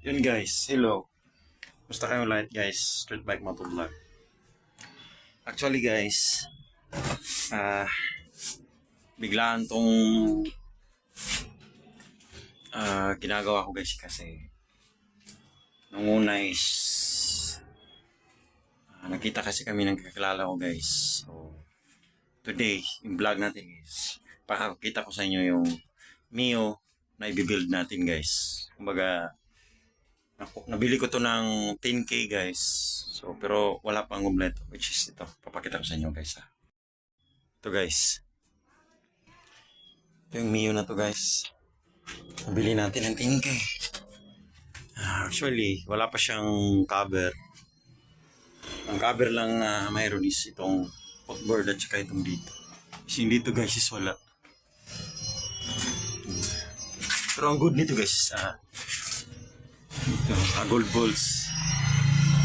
Yun guys, hello. Gusto kayong lahat guys, Street Bike Motovlog. Actually guys, biglaan tong ginagawa ko guys kasi nung una is nakita kasi kami ng kakilala ko guys. So today, yung vlog natin is pakakita ko sa inyo yung Mio na i-build natin guys. Kumbaga nabili ko to ng 10K guys. So, pero wala pang kumpleto, which is ito. Papakita ko sa inyo guys ha. Ito guys. Ito yung Mio na to guys. Nabili natin ng 10K. Actually, wala pa siyang cover. Ang cover lang na mayroon is itong footboard at saka itong dito. Kasi dito guys is wala. Pero ang good nito guys is ito, gold balls.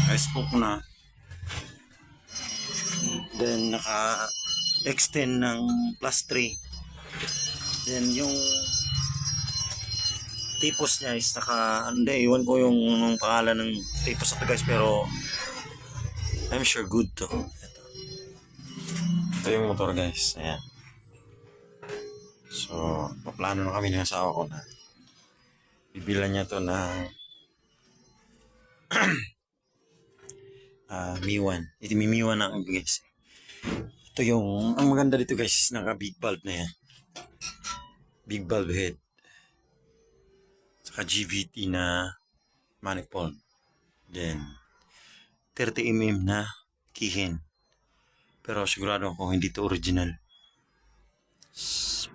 I-spoke na. Then naka-extend ng plus 3. Then yung tipos niya is hindi, iwan ko yung pangalan ng tipos na to guys, pero I'm sure good to. Ito yung motor guys. Ayan. So, paplano na kami ng asawa ko na bibilan niya to na Mi-1. Ito Mi-1 na ang guys. Ito yung, ang maganda dito guys, naka big bulb na yan. Big bulb head. Saka GVT na manifold. Then, 30mm na keyhen. Pero sigurado ako hindi to original.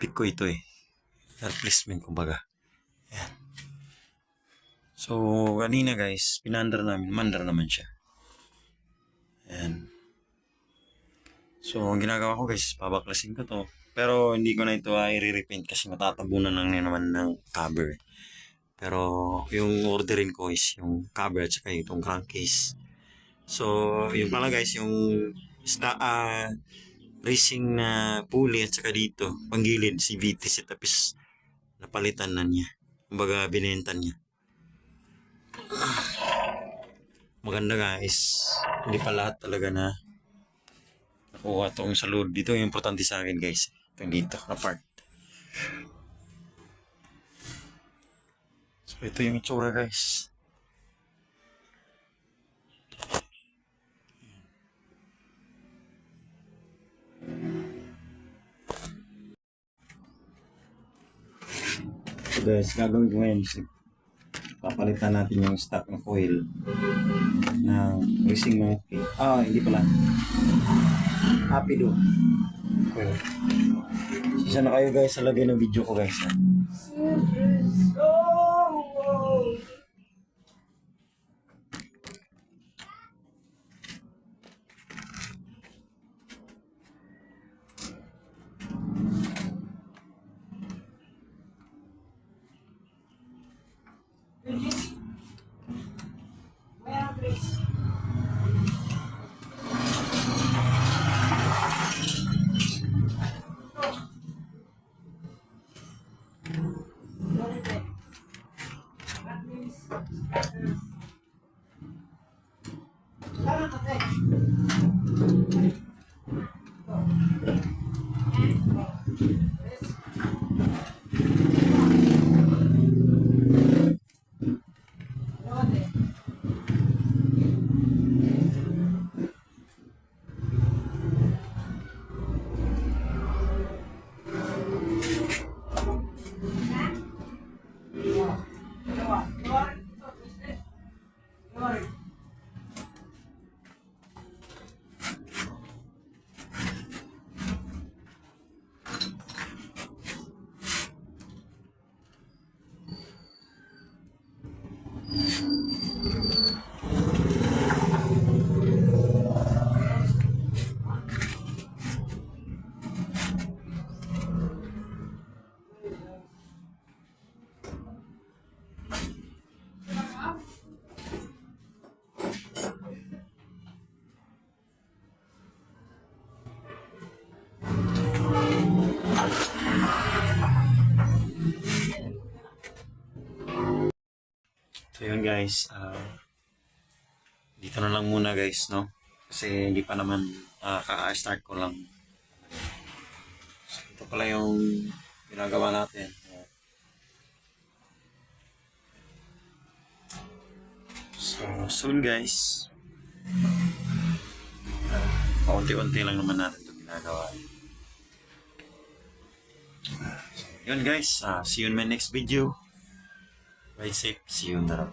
Pick ko ito eh. Replacement kumbaga. Yan. So, kanina guys, pinandar namin. Mandar naman siya. Ayan. So, ang ginagawa ko guys, pabaklasin ko to. Pero hindi ko na ito i-repaint kasi matatabunan lang naman ng cover. Pero yung orderin ko is yung cover at saka itong crankcase. So, yun pala guys, yung racing na pulley at saka dito, panggilid, CVT tapos napalitan na niya. Kumbaga, binenta niya. Maganda guys, hindi pa lahat talaga na nakuha itong sa load. Dito yung importante sa akin guys, itong dito na part. So ito yung itsura guys. So guys, gagawin ko ngayon, papalitan natin yung stock ng coil ng racing monkey. Hindi pala. Happy do. Coil. Sisa na kayo guys sa lagay ng video ko guys. So yun guys, dito na lang muna guys, no? Kasi hindi pa naman kaka-start ko lang. So, ito pala yung ginagawa natin. So soon guys, paunti-unti lang naman natin ito ginagawa. Yun guys, see you in my next video. Ride safe, see you on the road.